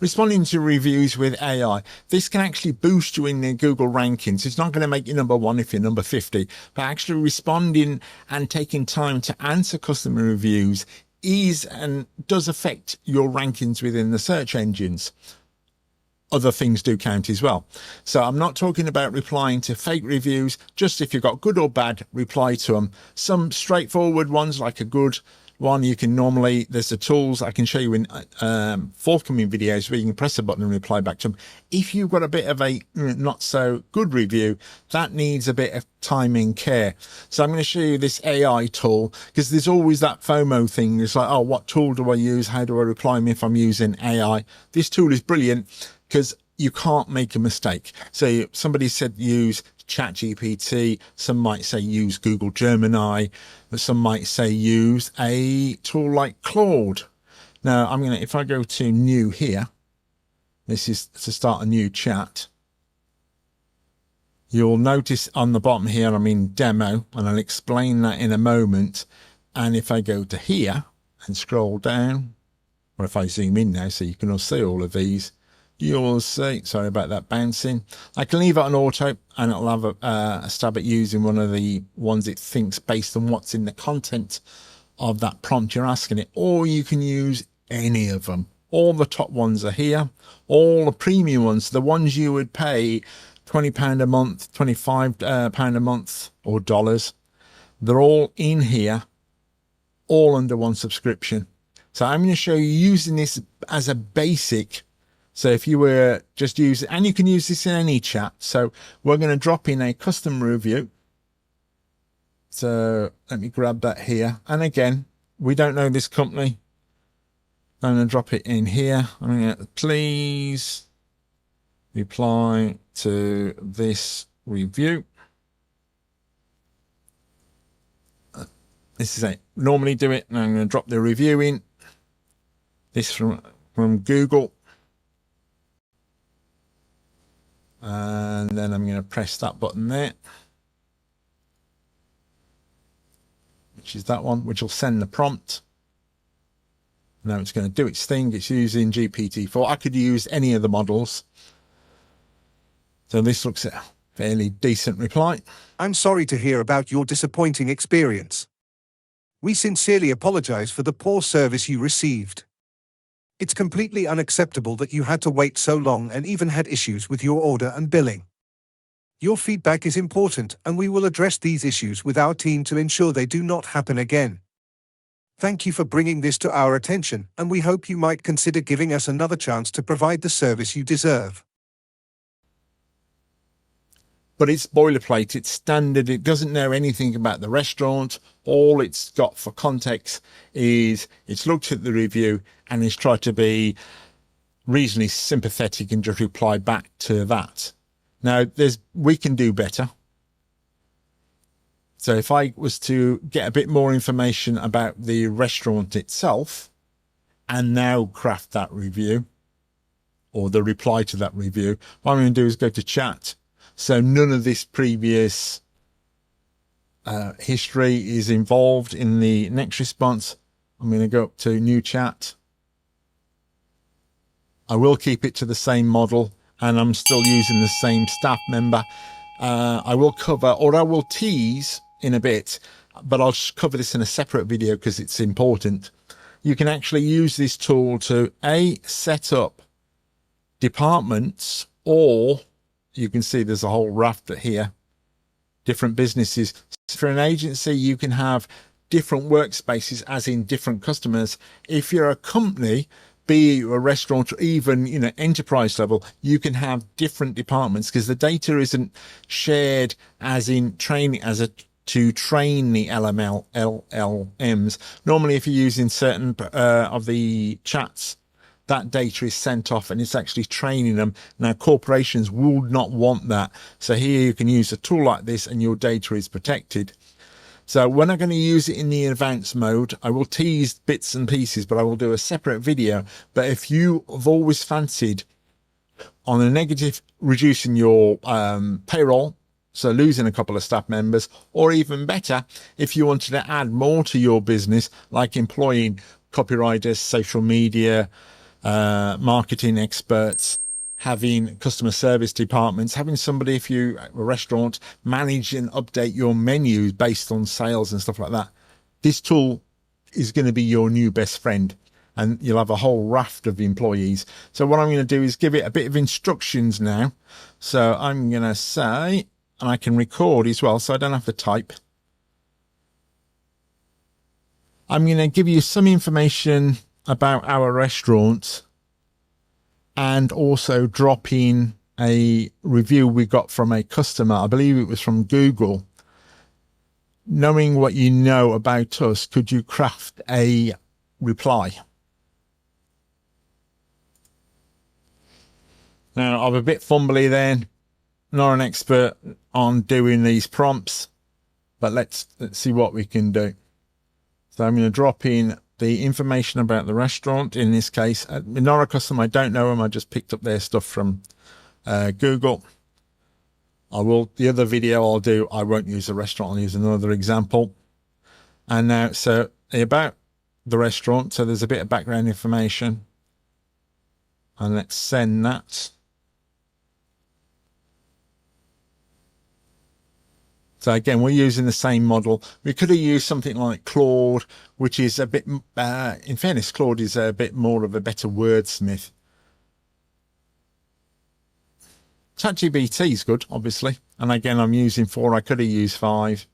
responding to reviews with AI. This can actually boost you in the Google rankings. It's not going to make you number 1 if you're number 50, but actually responding and taking time to answer customer reviews is and does affect your rankings within the search engines. Other things do count as well. So I'm not talking about replying to fake reviews, just if you've got good or bad, reply to them. Some straightforward ones, like a good one, you can normally, there's the tools I can show you in forthcoming videos where you can press a button and reply back to them. If you've got a bit of a not so good review, that needs a bit of time and care. So I'm going to show you this AI tool, because there's always that FOMO thing. It's like, oh, what tool do I use? How do I reply if I'm using AI? This tool is brilliant because you can't make a mistake. So somebody said use ChatGPT, some might say use Google Gemini, but some might say use a tool like Claude. Now I'm going to, if I go to new here, this is to start a new chat. You'll notice on the bottom here, I'm in demo, and I'll explain that in a moment. And if I go to here and scroll down, or if I zoom in now so you can all see all of these, you'll see, sorry about that bouncing. I can leave it on auto and it'll have a stab at using one of the ones it thinks based on what's in the content of that prompt you're asking it, or you can use any of them. All the top ones are here, all the premium ones, the ones you would pay £20 a month, £25 a month, or dollars. They're all in here, all under one subscription. So I'm going to show you using this as a basic. So if you were just use it, and you can use this in any chat. So we're going to drop in a custom review. So let me grab that here. And again, we don't know this company. I'm going to drop it in here. I'm going to please reply to this review. This is it. Normally do it. And I'm going to drop the review in. This from Google. And then I'm going to press that button there, which is that one, which will send the prompt. Now it's going to do its thing. It's using GPT-4. I could use any of the models. So this looks at a fairly decent reply. I'm sorry to hear about your disappointing experience. We sincerely apologize for the poor service you received. It's completely unacceptable that you had to wait so long and even had issues with your order and billing. Your feedback is important, and we will address these issues with our team to ensure they do not happen again. Thank you for bringing this to our attention, and we hope you might consider giving us another chance to provide the service you deserve. But it's boilerplate, it's standard, it doesn't know anything about the restaurant. All it's got for context is it's looked at the review and it's tried to be reasonably sympathetic and just reply back to that. Now, we can do better. So if I was to get a bit more information about the restaurant itself and now craft that review or the reply to that review, what I'm going to do is go to chat. So none of this previous history is involved in the next response. I'm going to go up to new chat. I will keep it to the same model, and I'm still using the same staff member. I will cover, or I will tease in a bit, but I'll cover this in a separate video because it's important. You can actually use this tool to set up departments, or you can see there's a whole raft here, different businesses. For an agency, you can have different workspaces, as in different customers. If you're a company, be it a restaurant or even, enterprise level, you can have different departments because the data isn't shared as in training, to train the LLMs. Normally, if you're using certain of the chats, that data is sent off and it's actually training them. Now, corporations would not want that. So here you can use a tool like this and your data is protected. So we're not going to use it in the advanced mode. I will tease bits and pieces, but I will do a separate video. But if you have always fancied on a negative, reducing your payroll, so losing a couple of staff members, or even better, if you wanted to add more to your business, like employing copywriters, social media, marketing experts, having customer service departments, having somebody, if you a restaurant, manage and update your menus based on sales and stuff like that. This tool is going to be your new best friend, and you'll have a whole raft of employees. So what I'm going to do is give it a bit of instructions now. So I'm going to say, and I can record as well, so I don't have to type. I'm going to give you some information about our restaurant and also drop in a review we got from a customer. I believe it was from Google. Knowing what you know about us, could you craft a reply? Now, I'm a bit fumbly then, not an expert on doing these prompts, but let's see what we can do. So I'm going to drop in the information about the restaurant. In this case, not a customer, I don't know them. I just picked up their stuff from Google. The other video I'll do, I won't use the restaurant, I'll use another example. And now, so about the restaurant, so there's a bit of background information. And let's send that. So again, we're using the same model. We could have used something like Claude, which is a bit, in fairness, Claude is a bit more of a better wordsmith. ChatGPT is good, obviously. And again, I'm using 4. I could have used 5.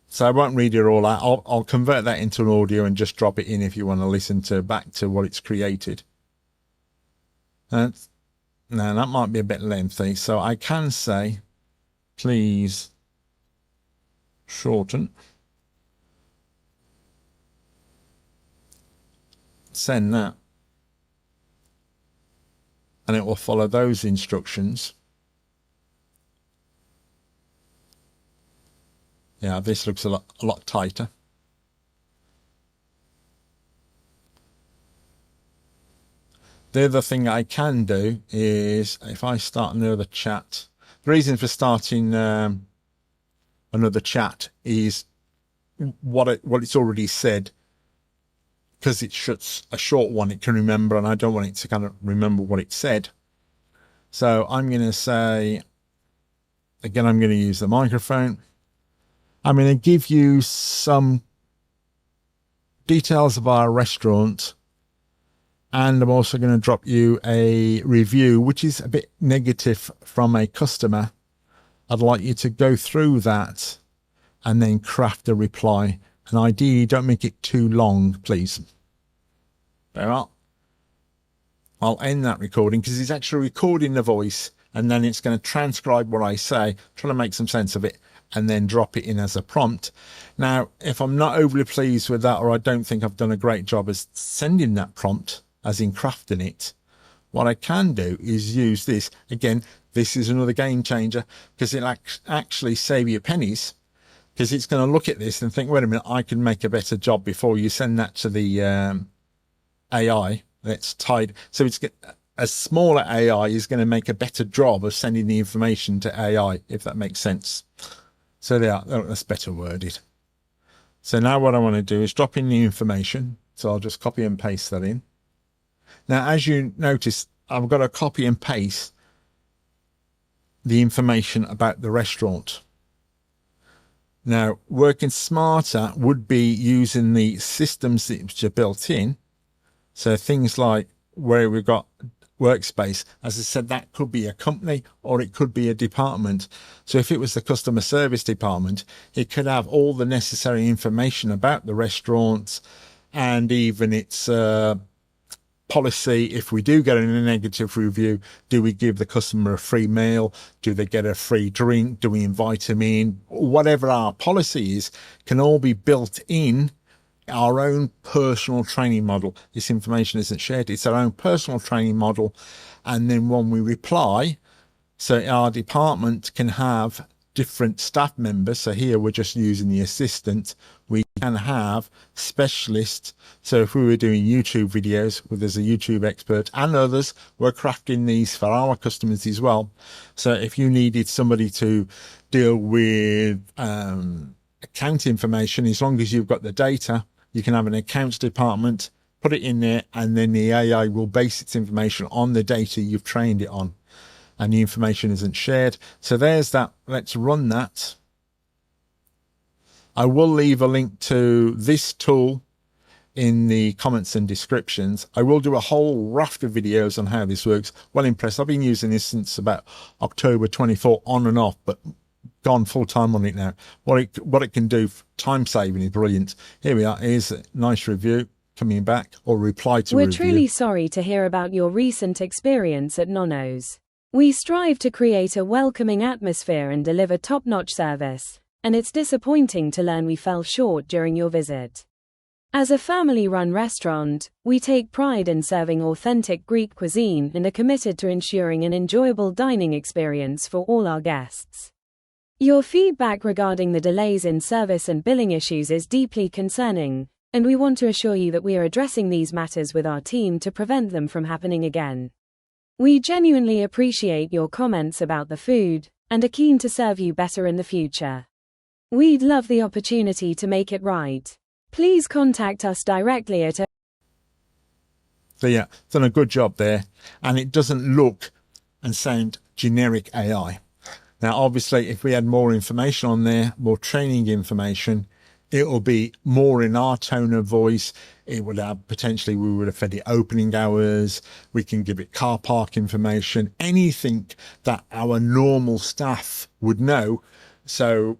So I won't read it all out. I'll convert that into an audio and just drop it in if you want to listen back to what it's created. Now, that might be a bit lengthy, so I can say, please shorten. Send that. And it will follow those instructions. Yeah, this looks a lot tighter. The other thing I can do is, if I start another chat, the reason for starting another chat is what it's already said, because it's a short one, it can remember, and I don't want it to kind of remember what it said. So I'm going to say, again, I'm going to use the microphone. I'm going to give you some details of our restaurant. And I'm also going to drop you a review, which is a bit negative from a customer. I'd like you to go through that and then craft a reply. And ideally, don't make it too long, please. Very well. I'll end that recording because it's actually recording the voice, and then it's going to transcribe what I say, trying to make some sense of it, and then drop it in as a prompt. Now, if I'm not overly pleased with that, or I don't think I've done a great job as sending that prompt, as in crafting it, what I can do is use this. Again, this is another game changer, because it'll actually save you pennies, because it's going to look at this and think, wait a minute, I can make a better job before you send that to the AI that's tied. So it's a smaller AI is going to make a better job of sending the information to AI, if that makes sense. So that's better worded. So now what I want to do is drop in the information. So I'll just copy and paste that in. Now, as you notice, I've got to copy and paste the information about the restaurant. Now, working smarter would be using the systems that are built in. So things like where we've got Workspace, as I said, that could be a company or it could be a department. So if it was the customer service department, it could have all the necessary information about the restaurant and even its policy. If we do get a negative review, do we give the customer a free meal? Do they get a free drink? Do we invite them in? Whatever our policy is can all be built in our own personal training model. This information isn't shared. It's our own personal training model. And then when we reply, so our department can have different staff members. So here we're just using the assistant. We can have specialists. So if we were doing YouTube videos, where there's a YouTube expert and others, we're crafting these for our customers as well. So if you needed somebody to deal with account information, as long as you've got the data You can have an accounts department, put it in there, and then the AI will base its information on the data you've trained it on, and the information isn't shared. So there's that. Let's run that. I will leave a link to this tool in the comments and descriptions. I will do a whole raft of videos on how this works. Well impressed. I've been using this since about October 24 on and off, but gone full time on it now. What it can do, time saving, is brilliant. Here we are. Here's a nice review coming back, or reply to We're review. truly sorry to hear about your recent experience at Nonos. We strive to create a welcoming atmosphere and deliver top-notch service, and it's disappointing to learn we fell short during your visit. As a family-run restaurant, we take pride in serving authentic Greek cuisine and are committed to ensuring an enjoyable dining experience for all our guests. Your feedback regarding the delays in service and billing issues is deeply concerning, and we want to assure you that we are addressing these matters with our team to prevent them from happening again. We genuinely appreciate your comments about the food, and are keen to serve you better in the future. We'd love the opportunity to make it right. Please contact us directly at... So yeah, done a good job there, and it doesn't look and sound generic AI. Now, obviously, if we had more information on there, more training information, it will be more in our tone of voice. It would have potentially, we would have fed it opening hours. We can give it car park information, anything that our normal staff would know. So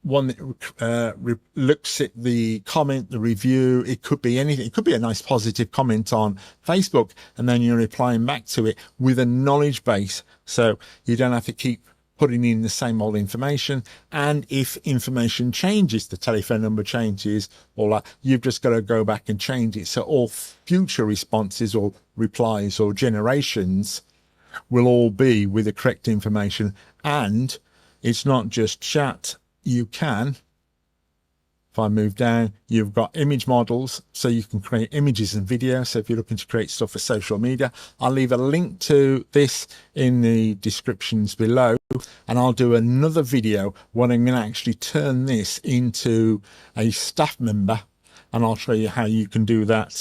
one that looks at the comment, the review, it could be anything. It could be a nice positive comment on Facebook, and then you're replying back to it with a knowledge base. So you don't have to keep putting in the same old information. And if information changes, the telephone number changes, all that, you've just got to go back and change it. So all future responses or replies or generations will all be with the correct information. And it's not just chat. You can, if I move down, you've got image models, so you can create images and video. So if you're looking to create stuff for social media, I'll leave a link to this in the descriptions below, and I'll do another video when I'm going to actually turn this into a staff member, and I'll show you how you can do that